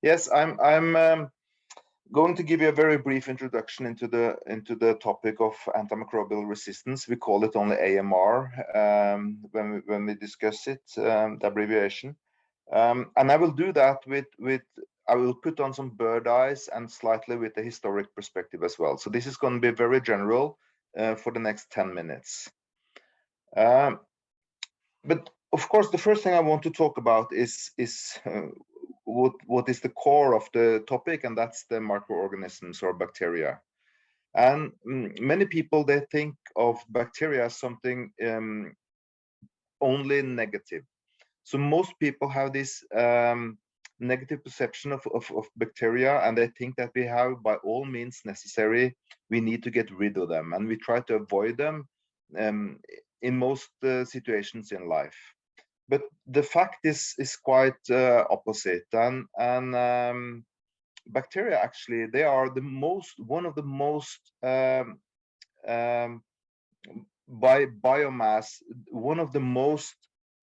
Yes, I'm going to give you a very brief introduction into the topic of antimicrobial resistance. We call it only AMR when we discuss it, the abbreviation. And I will do that I will put on some bird eyes and slightly with the historic perspective as well. So this is going to be very general for the next 10 minutes. But of course, the first thing I want to talk about is what is the core of the topic, and that's the microorganisms or bacteria. And many people, they think of bacteria as something only negative. So most people have this negative perception of bacteria, and they think that we have, by all means necessary, we need to get rid of them, and we try to avoid them in most situations in life. But the fact is quite opposite, and bacteria actually, they are one of the most by biomass, one of the most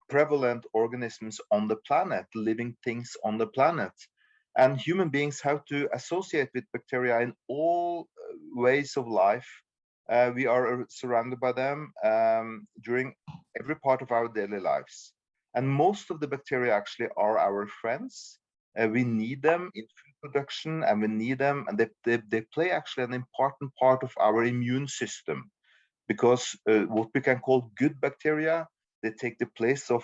prevalent organisms on the planet, living things on the planet. And human beings have to associate with bacteria in all ways of life. We are surrounded by them during every part of our daily lives. And most of the bacteria actually are our friends. We need them in food production, and we need them, and they play actually an important part of our immune system, because what we can call good bacteria, they take the place of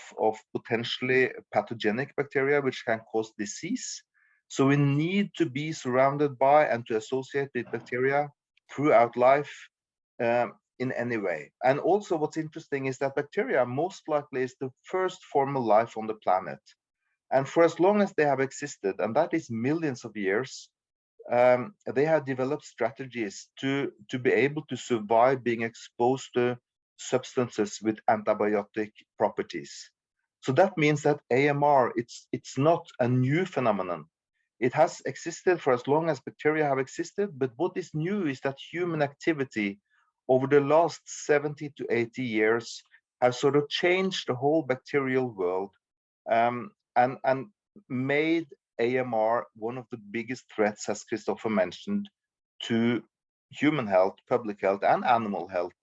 potentially pathogenic bacteria, which can cause disease. So we need to be surrounded by and to associate with bacteria throughout life in any way. And also what's interesting is that bacteria most likely is the first form of life on the planet. And for as long as they have existed, and that is millions of years, they have developed strategies to be able to survive being exposed to substances with antibiotic properties. So that means that AMR, it's not a new phenomenon. It has existed for as long as bacteria have existed, but what is new is that human activity over the last 70 to 80 years has sort of changed the whole bacterial world, and made AMR one of the biggest threats, as Christopher mentioned, to human health, public health, and animal health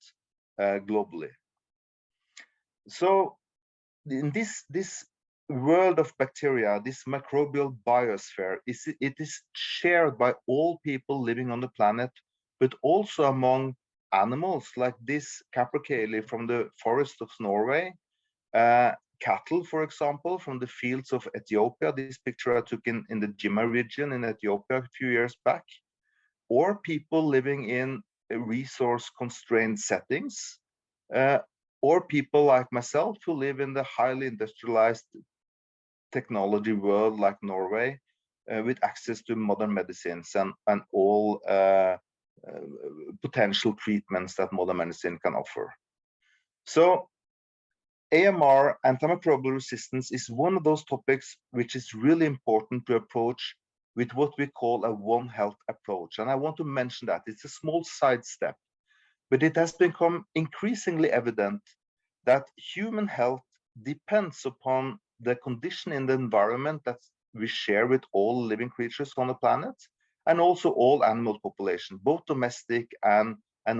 globally. So in this world of bacteria, this microbial biosphere, it is shared by all people living on the planet, but also among animals like this capercaillie from the forest of Norway, cattle, for example, from the fields of Ethiopia. This picture I took in the Jimma region in Ethiopia a few years back, or people living in resource-constrained settings, or people like myself who live in the highly industrialized technology world like Norway, with access to modern medicines and all potential treatments that modern medicine can offer. So AMR, antimicrobial resistance, is one of those topics which is really important to approach with what we call a One Health approach. And I want to mention that it's a small sidestep, but it has become increasingly evident that human health depends upon the condition in the environment that we share with all living creatures on the planet, and also all animal population, both domestic and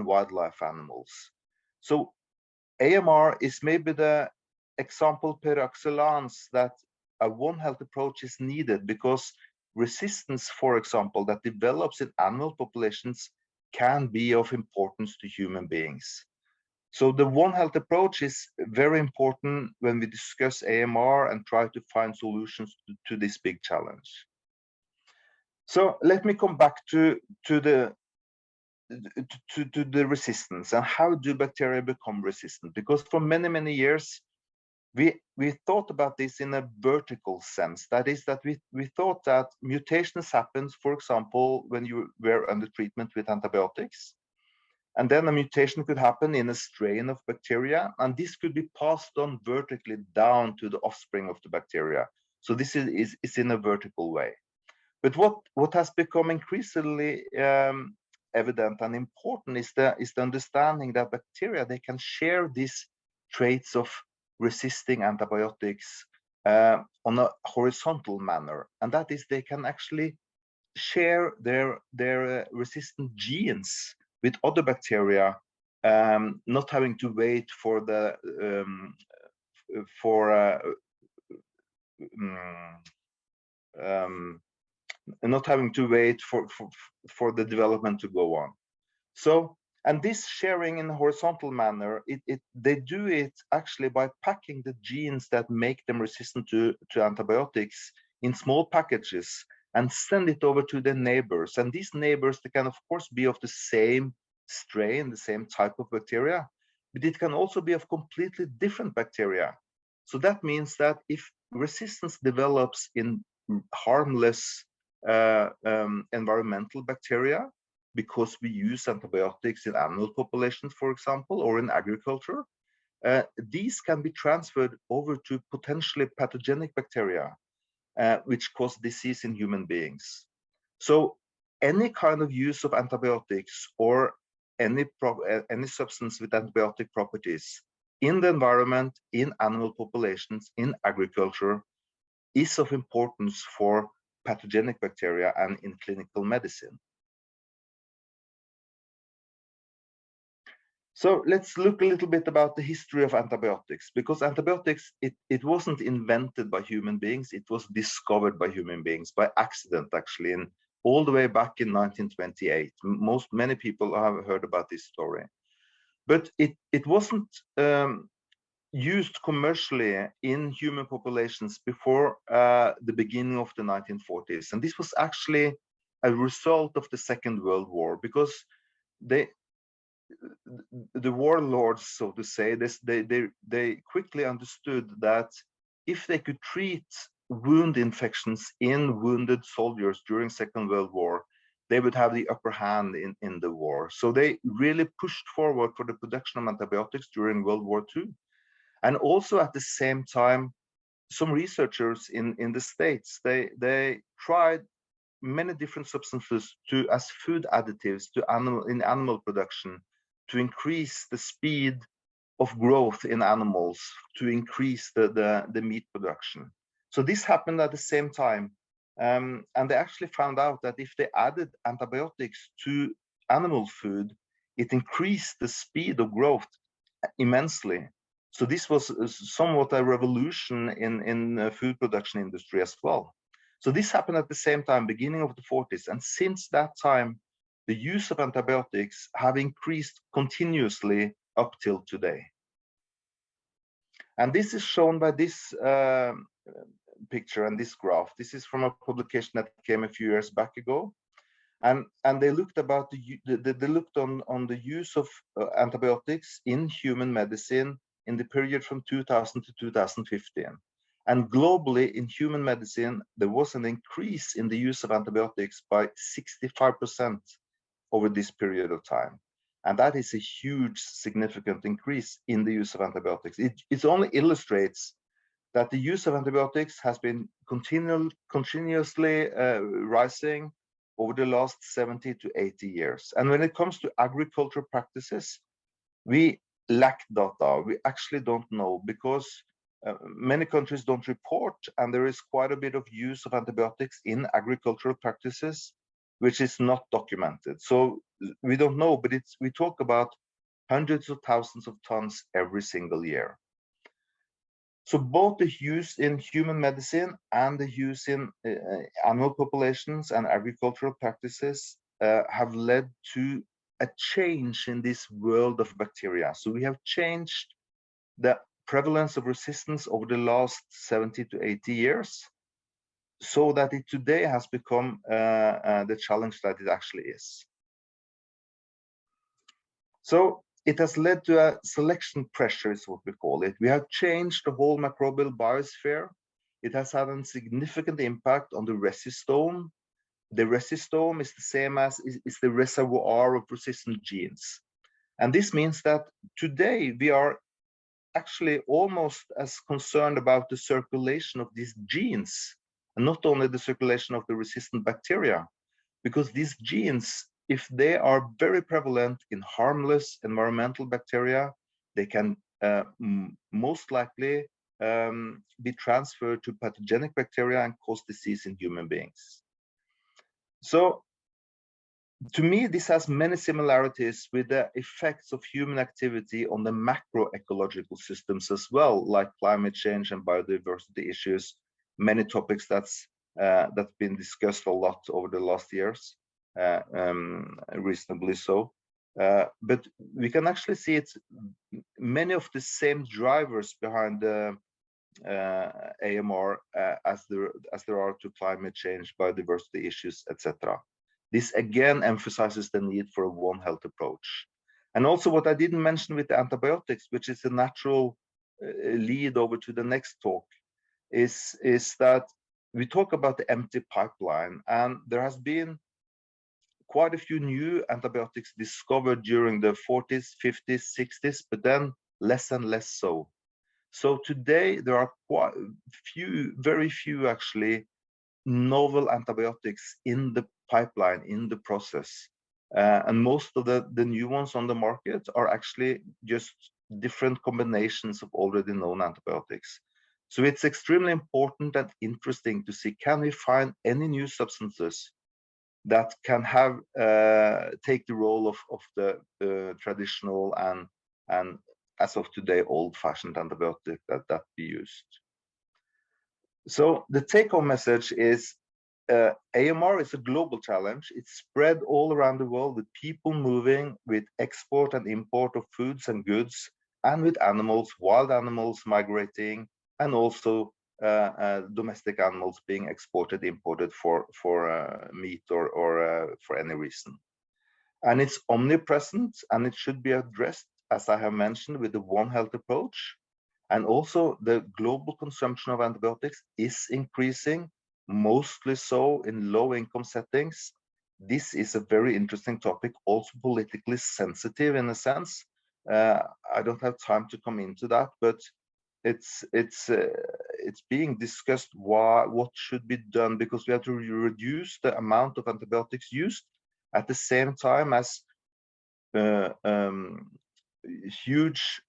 wildlife animals. So AMR is maybe the example per excellence that a One Health approach is needed, because resistance, for example, that develops in animal populations can be of importance to human beings. So the One Health approach is very important when we discuss AMR and try to find solutions to this big challenge. So let me come back to the resistance and how do bacteria become resistant, because for many years we thought about this in a vertical sense. That is, that we thought that mutations happens, for example, when you were under treatment with antibiotics, and then a mutation could happen in a strain of bacteria, and this could be passed on vertically down to the offspring of the bacteria. So this is in a vertical way. But what has become increasingly evident and important is the understanding that bacteria, they can share these traits of resisting antibiotics on a horizontal manner, and that is they can actually share their resistant genes with other bacteria, not having to wait for the for not having to wait for the development to go on. So, and this sharing in a horizontal manner, they do it actually by packing the genes that make them resistant to antibiotics in small packages and send it over to their neighbors. And these neighbors, they can of course be of the same strain, the same type of bacteria, but it can also be of completely different bacteria. So that means that if resistance develops in harmless environmental bacteria, because we use antibiotics in animal populations, for example, or in agriculture, these can be transferred over to potentially pathogenic bacteria, which cause disease in human beings. So any kind of use of antibiotics or any substance with antibiotic properties in the environment, in animal populations, in agriculture, is of importance for pathogenic bacteria and in clinical medicine. So let's look a little bit about the history of antibiotics, because antibiotics, it wasn't invented by human beings, it was discovered by human beings by accident, actually, in all the way back in 1928. Many people have heard about this story, but it wasn't used commercially in human populations before the beginning of the 1940s. And this was actually a result of the Second World War, because the warlords, so to say, they quickly understood that if they could treat wound infections in wounded soldiers during Second World War, they would have the upper hand in the war. So they really pushed forward for the production of antibiotics during World War II. And also at the same time, some researchers in the States, they tried many different substances as food additives to animal production, to increase the speed of growth in animals, to increase the meat production. So this happened at the same time. And they actually found out that if they added antibiotics to animal food, it increased the speed of growth immensely. So this was somewhat a revolution in the food production industry as well. So this happened at the same time, beginning of the 40s. And since that time, the use of antibiotics have increased continuously up till today. And this is shown by this picture and this graph. This is from a publication that came a few years back ago. And they looked about they looked on the use of antibiotics in human medicine in the period from 2000 to 2015. And globally in human medicine, there was an increase in the use of antibiotics by 65% over this period of time. And that is a huge, significant increase in the use of antibiotics. It only illustrates that the use of antibiotics has been continuously rising over the last 70 to 80 years. And when it comes to agricultural practices, we lack data. We actually don't know, because many countries don't report, and there is quite a bit of use of antibiotics in agricultural practices, which is not documented. So we don't know, but we talk about hundreds of thousands of tons every single year. So both the use in human medicine and the use in animal populations and agricultural practices have led to a change in this world of bacteria. So we have changed the prevalence of resistance over the last 70 to 80 years, so that it today has become the challenge that it actually is. So it has led to a selection pressure, is what we call it. We have changed the whole microbial biosphere. It has had a significant impact on the resistome. The resistome is the same as is the reservoir of resistant genes. And this means that today we are actually almost as concerned about the circulation of these genes, and not only the circulation of the resistant bacteria, because these genes, if they are very prevalent in harmless environmental bacteria, they can most likely be transferred to pathogenic bacteria and cause disease in human beings. So to me, this has many similarities with the effects of human activity on the macroecological systems as well, like climate change and biodiversity issues, many topics that's been discussed a lot over the last years, reasonably so. But we can actually see it's many of the same drivers behind the AMR as there are to climate change, biodiversity issues, etc. This again emphasizes the need for a One Health approach. And also what I didn't mention with the antibiotics, which is a natural lead over to the next talk, is that we talk about the empty pipeline, and there has been quite a few new antibiotics discovered during the 40s, 50s, 60s, but then less and less so. So today there are quite few, very few actually, novel antibiotics in the pipeline, in the process. And most of the new ones on the market are actually just different combinations of already known antibiotics. So it's extremely important and interesting to see, can we find any new substances that can have take the role of the traditional and as of today old-fashioned antibiotic that we used. So the take-home message is AMR is a global challenge. It's spread all around the world with people moving, with export and import of foods and goods, and with animals, wild animals migrating, and also domestic animals being exported, imported for meat or for any reason. And it's omnipresent, and it should be addressed, as I have mentioned, with the One Health approach. And also the global consumption of antibiotics is increasing, mostly so in low-income settings. This is a very interesting topic, also politically sensitive in a sense. I don't have time to come into that, but it's being discussed what should be done, because we have to reduce the amount of antibiotics used at the same time as huge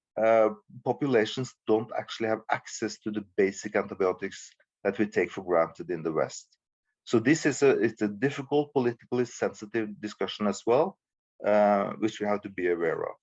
populations don't actually have access to the basic antibiotics that we take for granted in the West. So this is it's a difficult, politically sensitive discussion as well, which we have to be aware of.